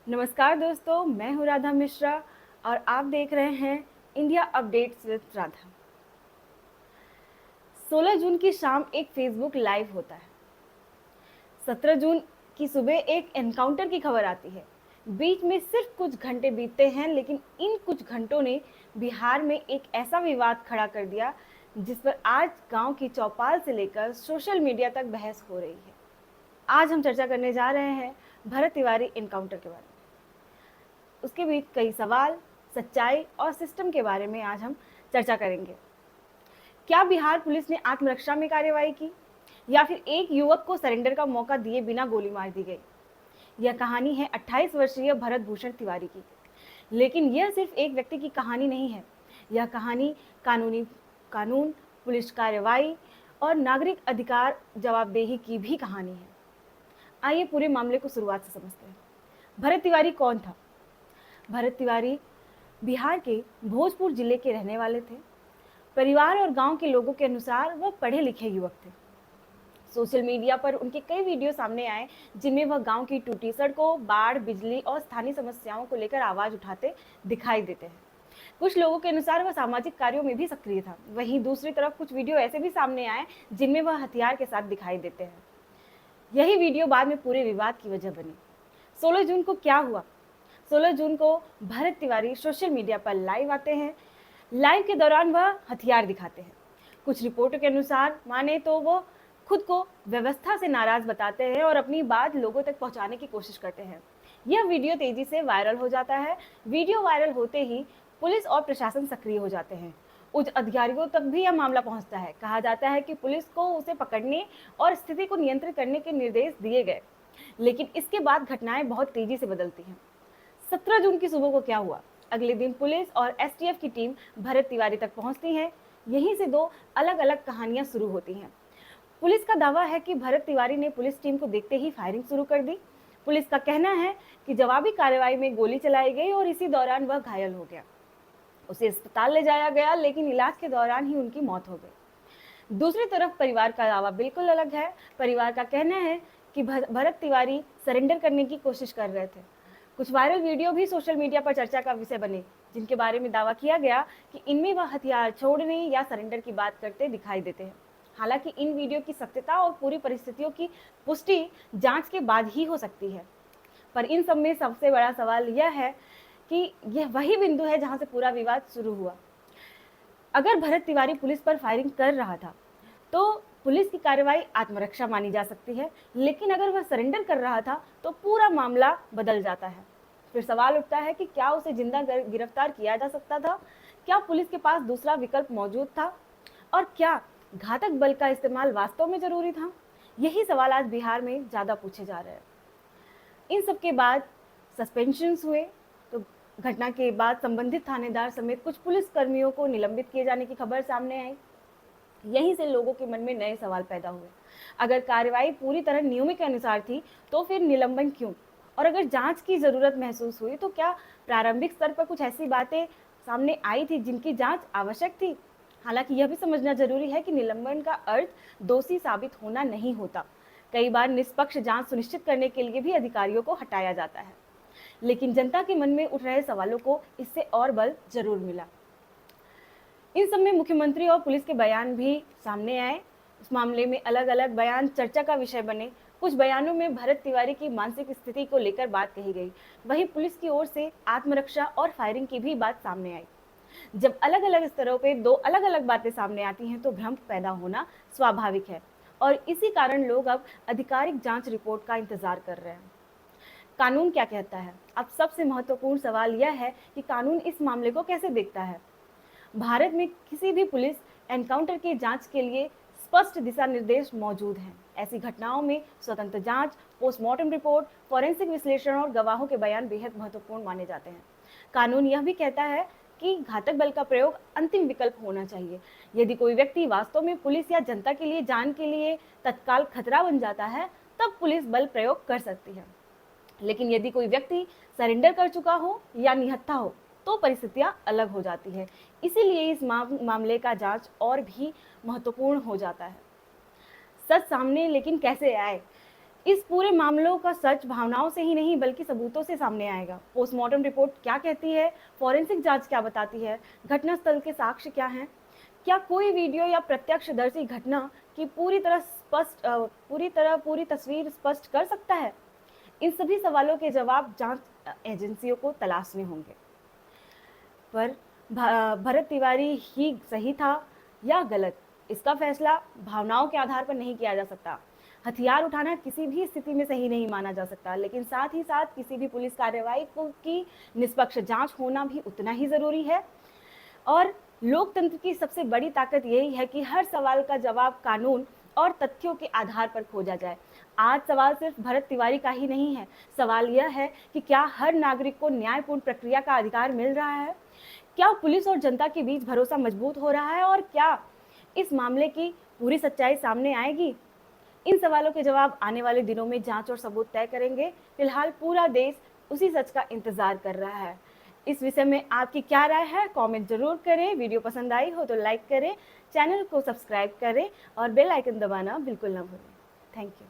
नमस्कार दोस्तों, मैं हूँ राधा मिश्रा और आप देख रहे हैं इंडिया अपडेट्स विद राधा। 16 जून की शाम एक फेसबुक लाइव होता है। 17 जून की सुबह एक एनकाउंटर की खबर आती है। बीच में सिर्फ कुछ घंटे बीतते हैं, लेकिन इन कुछ घंटों ने बिहार में एक ऐसा विवाद खड़ा कर दिया जिस पर आज गांव की चौपाल से लेकर सोशल मीडिया तक बहस हो रही है। आज हम चर्चा करने जा रहे हैं भरत तिवारी एनकाउंटर के बारे में। उसके बीच कई सवाल, सच्चाई और सिस्टम के बारे में आज हम चर्चा करेंगे। क्या बिहार पुलिस ने आत्मरक्षा में कार्रवाई की, या फिर एक युवक को सरेंडर का मौका दिए बिना गोली मार दी गई? यह कहानी है 28 वर्षीय भरत भूषण तिवारी की। लेकिन यह सिर्फ एक व्यक्ति की कहानी नहीं है। यह कहानी कानून, पुलिस कार्रवाई और नागरिक अधिकार जवाबदेही की भी कहानी है। आइए पूरे मामले को शुरुआत से समझते हैं। भरत तिवारी कौन था? भरत तिवारी बिहार के भोजपुर जिले के रहने वाले थे। परिवार और गांव के लोगों के अनुसार वह पढ़े लिखे युवक थे। सोशल मीडिया पर उनके कई वीडियो सामने आए जिनमें वह गांव की टूटी सड़कों, बाढ़, बिजली और स्थानीय समस्याओं को लेकर आवाज उठाते दिखाई देते हैं। कुछ लोगों के अनुसार वह सामाजिक कार्यों में भी सक्रिय था। वहीं दूसरी तरफ कुछ वीडियो ऐसे भी सामने आए जिनमें वह हथियार के साथ दिखाई देते हैं। यही वीडियो बाद में पूरे विवाद की वजह बनी। 16 जून को क्या हुआ? 16 जून को भरत तिवारी सोशल मीडिया पर लाइव आते हैं। लाइव के दौरान वह हथियार दिखाते हैं। कुछ रिपोर्टों के अनुसार माने तो वो खुद को व्यवस्था से नाराज बताते हैं और अपनी बात लोगों तक पहुंचाने की कोशिश करते हैं। यह वीडियो तेजी से वायरल हो जाता है। वीडियो वायरल होते ही पुलिस और प्रशासन सक्रिय हो जाते हैं। उच्च अधिकारियों तक भी यह मामला पहुंचता है। कहा जाता है कि पुलिस को उसे पकड़ने और स्थिति को नियंत्रित करने के निर्देश दिए गए। लेकिन इसके बाद घटनाएं बहुत तेजी से बदलती हैं। 17 जून की सुबह को क्या हुआ? अगले दिन पुलिस और एसटीएफ की टीम भरत तिवारी तक पहुंचती है। यहीं से दो अलग अलग कहानियां शुरू होती हैं। पुलिस का दावा है कि भरत तिवारी ने पुलिस टीम को देखते ही फायरिंग शुरू कर दी। पुलिस का कहना है कि जवाबी कार्रवाई में गोली चलाई गई और इसी दौरान वह घायल हो गया। उसे अस्पताल ले जाया गया, लेकिन इलाज के दौरान ही उनकी मौत हो गई। दूसरी तरफ परिवार का दावा बिल्कुल अलग है। परिवार का कहना है कि भरत तिवारी सरेंडर करने की कोशिश कर रहे थे। कुछ वायरल वीडियो भी सोशल मीडिया पर चर्चा का विषय बने, जिनके बारे में दावा किया गया कि इनमें वह हथियार छोड़ने या सरेंडर की बात करते दिखाई देते हैं। हालांकि इन वीडियो की सत्यता और पूरी परिस्थितियों की पुष्टि जांच के बाद ही हो सकती है। पर इन सब में सबसे बड़ा सवाल यह है कि यह वही बिंदु है जहां से पूरा विवाद शुरू हुआ। अगर भरत तिवारी पुलिस पर फायरिंग कर रहा था तो पुलिस की कार्रवाई आत्मरक्षा मानी जा सकती है, लेकिन अगर वह सरेंडर कर रहा था तो पूरा मामला बदल जाता है। फिर सवाल उठता है कि क्या उसे जिंदा गिरफ्तार किया जा सकता था? क्या पुलिस के पास दूसरा विकल्प मौजूद था? और क्या घातक बल का इस्तेमाल वास्तव में जरूरी था? यही सवाल आज बिहार में ज्यादा पूछे जा रहे हैं। इन सब के बाद सस्पेंशन हुए। तो घटना के बाद संबंधित थानेदार समेत कुछ पुलिस कर्मियों को निलंबित किए जाने की खबर सामने आई। यहीं से लोगों के मन में नए सवाल पैदा हुए। अगर कार्रवाई पूरी तरह नियमों के अनुसार थी तो फिर निलंबन क्यों? और अगर जांच की जरूरत महसूस हुई तो क्या प्रारंभिक स्तर पर कुछ ऐसी बातें सामने आई थी जिनकी जांच आवश्यक थी? हालांकि यह भी समझना जरूरी है कि निलंबन का अर्थ दोषी साबित होना नहीं होता। कई बार निष्पक्ष जांच सुनिश्चित करने के लिए भी अधिकारियों को हटाया जाता है। लेकिन जनता के मन में उठ रहे सवालों को इससे और बल जरूर मिला। इन सब में मुख्यमंत्री और पुलिस के बयान भी सामने आए। इस मामले में अलग अलग बयान चर्चा का विषय बने। कुछ बयानों में भरत तिवारी की मानसिक स्थिति को लेकर बात कही गई। वहीं पुलिस की ओर से आत्मरक्षा और फायरिंग की भी बात सामने आई। जब अलग अलग स्तरों पे दो अलग अलग बातें सामने आती हैं तो भ्रम पैदा होना स्वाभाविक है, और इसी कारण लोग अब आधिकारिक जांच रिपोर्ट का इंतजार कर रहे हैं। कानून क्या कहता है? अब सबसे महत्वपूर्ण सवाल यह है कि कानून इस मामले को कैसे देखता है। भारत में किसी भी पुलिस एनकाउंटर की जांच के लिए स्पष्ट दिशा निर्देश मौजूद हैं। ऐसी घटनाओं में स्वतंत्र जांच, पोस्टमार्टम रिपोर्ट, फोरेंसिक विश्लेषण और गवाहों के बयान बेहद महत्वपूर्ण माने जाते हैं। कानून यह भी कहता है कि घातक बल का प्रयोग अंतिम विकल्प होना चाहिए। यदि कोई व्यक्ति वास्तव में पुलिस या जनता के लिए जान के लिए तत्काल खतरा बन जाता है, तब पुलिस बल प्रयोग कर सकती है। लेकिन यदि कोई व्यक्ति सरेंडर कर चुका हो या निहत्था हो तो परिस्थितियां अलग हो जाती है। इसीलिए इस मामले का जांच और भी महत्वपूर्ण हो जाता है। सच सामने लेकिन कैसे आए? इस पूरे मामलों का सच भावनाओं से ही नहीं बल्कि सबूतों से सामने आएगा। पोस्टमार्टम रिपोर्ट क्या कहती है, फॉरेंसिक जांच क्या बताती है, घटनास्थल के साक्ष्य क्या हैं, क्या कोई वीडियो या प्रत्यक्षदर्शी घटना की पूरी तस्वीर स्पष्ट कर सकता है? इन सभी सवालों के जवाब जांच एजेंसियों को तलाशने होंगे। पर भरत तिवारी ही सही था या गलत, इसका फैसला भावनाओं के आधार पर नहीं किया जा सकता। हथियार उठाना किसी भी स्थिति में सही नहीं माना जा सकता, लेकिन साथ ही साथ किसी भी पुलिस कार्रवाई की निष्पक्ष जांच होना भी उतना ही जरूरी है। और लोकतंत्र की सबसे बड़ी ताकत यही है कि हर सवाल का जवाब कानून और तथ्यों के आधार पर खोजा जाए। आज सवाल सिर्फ भरत तिवारी का ही नहीं है, सवाल यह है कि क्या हर नागरिक को न्यायपूर्ण प्रक्रिया का अधिकार मिल रहा है, क्या पुलिस और जनता के बीच भरोसा मजबूत हो रहा है, और क्या इस मामले की पूरी सच्चाई सामने आएगी? इन सवालों के जवाब आने वाले दिनों में जांच और सबूत तय करेंगे। फिलहाल पूरा देश उसी सच का इंतजार कर रहा है। इस विषय में आपकी क्या राय है, कमेंट जरूर करें। वीडियो पसंद आई हो तो लाइक करें, चैनल को सब्सक्राइब करें और बेल आइकन दबाना बिल्कुल ना भूलें। Thank you.